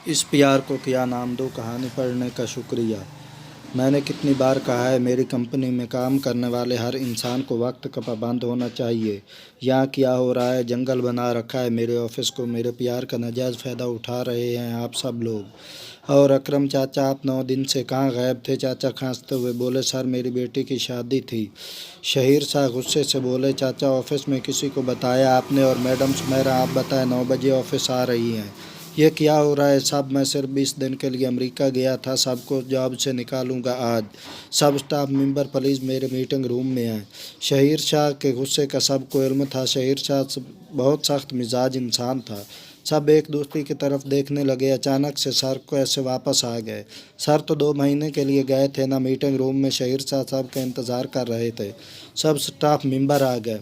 اس پیار کو کیا نام دوں، کہانی پڑھنے کا شکریہ۔ میں نے کتنی بار کہا ہے میری کمپنی میں کام کرنے والے ہر انسان کو وقت کا پابند ہونا چاہیے۔ یہاں کیا ہو رہا ہے، جنگل بنا رکھا ہے میرے آفس کو، میرے پیار کا ناجائز فائدہ اٹھا رہے ہیں آپ سب لوگ۔ اور اکرم چاچا آپ 9 دن سے کہاں غائب تھے؟ چاچا کھانستے ہوئے بولے، سر میری بیٹی کی شادی تھی۔ شہیر شاہ غصے سے بولے، چاچا آفس میں کسی کو بتایا آپ نے؟ اور میڈم سمیرا آپ بتائیں 9 بجے آفس آ رہی ہیں۔ یہ کیا ہو رہا ہے صاحب؟ میں صرف 20 دن کے لیے امریکہ گیا تھا، سب کو جاب سے نکالوں گا آج۔ سب اسٹاف ممبر پلیز میرے میٹنگ روم میں آئیں۔ شہیر شاہ کے غصے کا سب کو علم تھا۔ شہیر شاہ بہت سخت مزاج انسان تھا۔ سب ایک دوسرے کی طرف دیکھنے لگے۔ اچانک سے سر کیسے واپس آ گئے؟ سر تو 2 مہینے کے لیے گئے تھے نا۔ میٹنگ روم میں شہیر شاہ سب کا انتظار کر رہے تھے۔ سب اسٹاف ممبر آ گئے۔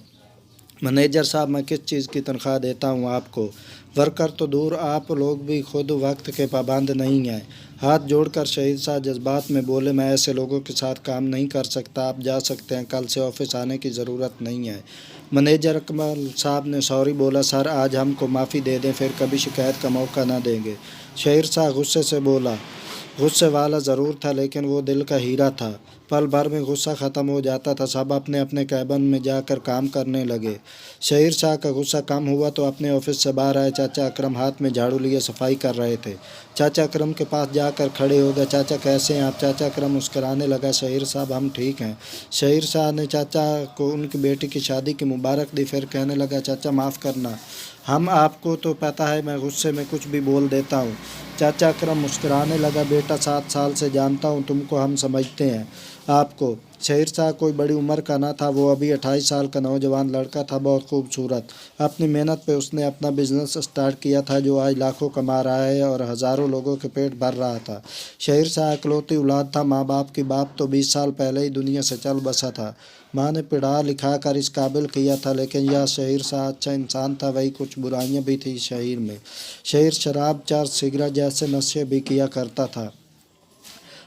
مینیجر صاحب میں کس چیز کی تنخواہ دیتا ہوں آپ کو؟ ورکر تو دور، آپ لوگ بھی خود وقت کے پابند نہیں ہیں۔ ہاتھ جوڑ کر شہیر شاہ جذبات میں بولے، میں ایسے لوگوں کے ساتھ کام نہیں کر سکتا، آپ جا سکتے ہیں، کل سے آفس آنے کی ضرورت نہیں ہے۔ مینیجر اکمل صاحب نے سوری بولا، سر آج ہم کو معافی دے دیں، پھر کبھی شکایت کا موقع نہ دیں گے۔ شہیر شاہ غصے سے بولا، غصے والا ضرور تھا لیکن وہ دل کا ہیرا تھا۔ پل بھر میں غصہ ختم ہو جاتا تھا۔ سب اپنے اپنے کیبن میں جا کر کام کرنے لگے۔ شہیر شاہ کا غصہ کم ہوا تو اپنے آفس سے باہر آئے۔ چاچا اکرم ہاتھ میں جھاڑو لیے صفائی کر رہے تھے۔ چاچا اکرم کے پاس جا کر کھڑے ہو گئے، چاچا کیسے ہیں آپ؟ چاچا اکرم مسکرانے لگا، شہیر صاحب ہم ٹھیک ہیں۔ شہیر شاہ نے چاچا کو ان کی بیٹی کی شادی کی مبارک دی، پھر کہنے لگا، چاچا معاف کرنا، ہم آپ کو تو پتہ ہے میں غصے میں کچھ بھی بول دیتا ہوں۔ چاچا اکرم مسکرانے لگا، بیٹا 7 سال سے جانتا ہوں تم کو، ہم سمجھتے ہیں آپ کو۔ شہیر شاہ کوئی بڑی عمر کا نہ تھا، وہ ابھی 28 سال کا نوجوان لڑکا تھا، بہت خوبصورت۔ اپنی محنت پہ اس نے اپنا بزنس اسٹارٹ کیا تھا جو آج لاکھوں کما رہا ہے اور ہزاروں لوگوں کے پیٹ بھر رہا تھا۔ شہیر شاہ اکلوتی اولاد تھا، ماں باپ کی باپ تو 20 سال پہلے ہی دنیا سے چل بسا تھا۔ ماں نے پڑھا لکھا کر اس قابل کیا تھا، لیکن یہ شہیر شاہ اچھا انسان تھا، وہی کچھ برائیاں بھی تھیں شہیر میں۔ شہیر شراب، چرس، سگریٹ جیسے نشے بھی کیا کرتا تھا۔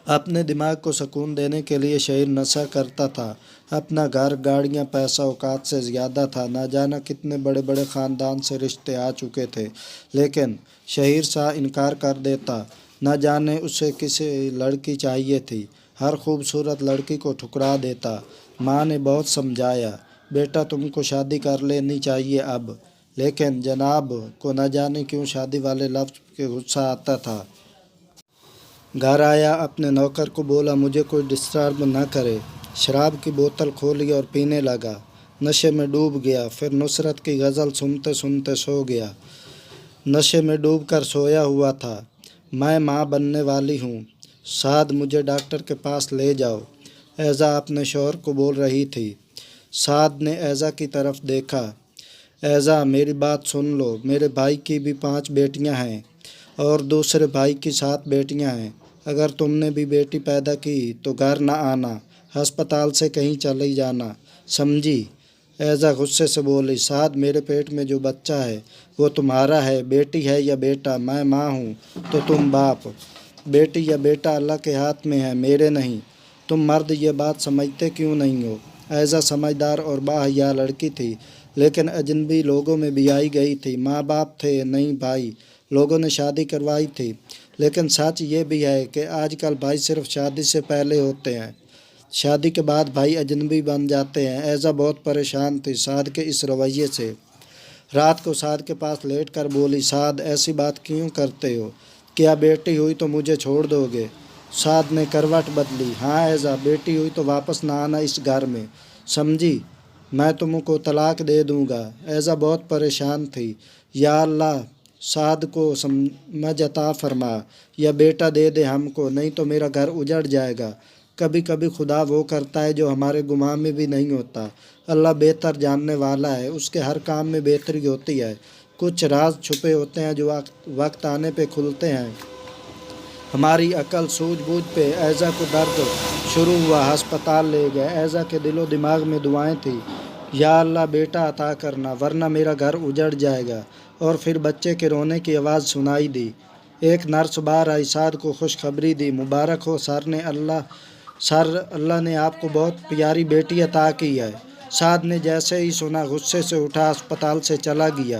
اپنے دماغ کو سکون دینے کے لیے شہیر نشہ کرتا تھا۔ اپنا گھر، گاڑیاں، پیسہ اوقات سے زیادہ تھا۔ نہ جانا کتنے بڑے بڑے خاندان سے رشتے آ چکے تھے، لیکن شہیر شاہ انکار کر دیتا۔ نہ جانے اسے کسی لڑکی چاہیے تھی، ہر خوبصورت لڑکی کو ٹھکرا دیتا۔ ماں نے بہت سمجھایا، بیٹا تم کو شادی کر لینی چاہیے اب، لیکن جناب کو نہ جانے کیوں شادی والے لفظ پہ غصہ آتا تھا۔ گھر آیا، اپنے نوکر کو بولا مجھے کوئی ڈسٹرب نہ کرے۔ شراب کی بوتل کھولی اور پینے لگا، نشے میں ڈوب گیا۔ پھر نصرت کی غزل سنتے سنتے سو گیا۔ نشے میں ڈوب کر سویا ہوا تھا۔ میں ماں بننے والی ہوں، سعد مجھے ڈاکٹر کے پاس لے جاؤ، ایذا اپنے شوہر کو بول رہی تھی۔ سعد نے ایذا کی طرف دیکھا، ایذا میری بات سن لو، میرے بھائی کی بھی 5 بیٹیاں ہیں اور دوسرے بھائی کی 7 بیٹیاں ہیں۔ اگر تم نے بھی بیٹی پیدا کی تو گھر نہ آنا، ہسپتال سے کہیں چلی جانا، سمجھی؟ ایذا غصے سے بولی، سعد میرے پیٹ میں جو بچہ ہے وہ تمہارا ہے، بیٹی ہے یا بیٹا، میں ماں ہوں تو تم باپ۔ بیٹی یا بیٹا اللہ کے ہاتھ میں ہے، میرے نہیں۔ تم مرد یہ بات سمجھتے کیوں نہیں ہو؟ ایذا سمجھدار اور باحیا لڑکی تھی، لیکن اجنبی لوگوں میں بھی آئی گئی تھی۔ ماں باپ تھے نہیں بھائی، لوگوں نے شادی کروائی تھی۔ لیکن سچ یہ بھی ہے کہ آج کل بھائی صرف شادی سے پہلے ہوتے ہیں، شادی کے بعد بھائی اجنبی بن جاتے ہیں۔ ایذا بہت پریشان تھی سعد کے اس رویے سے۔ رات کو سعد کے پاس لیٹ کر بولی، سعد ایسی بات کیوں کرتے ہو؟ کیا بیٹی ہوئی تو مجھے چھوڑ دو گے؟ سعد نے کروٹ بدلی، ہاں ایذا، بیٹی ہوئی تو واپس نہ آنا اس گھر میں، سمجھی؟ میں تم کو طلاق دے دوں گا۔ ایذا بہت پریشان تھی، یا اللہ سعد کو سمجھ عطا فرما، یا بیٹا دے دے ہم کو، نہیں تو میرا گھر اجڑ جائے گا۔ کبھی کبھی خدا وہ کرتا ہے جو ہمارے گمان میں بھی نہیں ہوتا۔ اللہ بہتر جاننے والا ہے، اس کے ہر کام میں بہتری ہوتی ہے۔ کچھ راز چھپے ہوتے ہیں جو وقت آنے پہ کھلتے ہیں۔ ہماری عقل سوجھ بوجھ پہ ایذا کو درد شروع ہوا، ہسپتال لے گئے۔ ایذا کے دل و دماغ میں دعائیں تھیں، یا اللہ بیٹا عطا کرنا ورنہ میرا گھر اجڑ جائے گا۔ اور پھر بچے کے رونے کی آواز سنائی دی۔ ایک نرس باہر آئی، سعد کو خوشخبری دی، مبارک ہو سر، اللہ نے آپ کو بہت پیاری بیٹی عطا کی ہے۔ سعد نے جیسے ہی سنا غصے سے اٹھا، اسپتال سے چلا گیا۔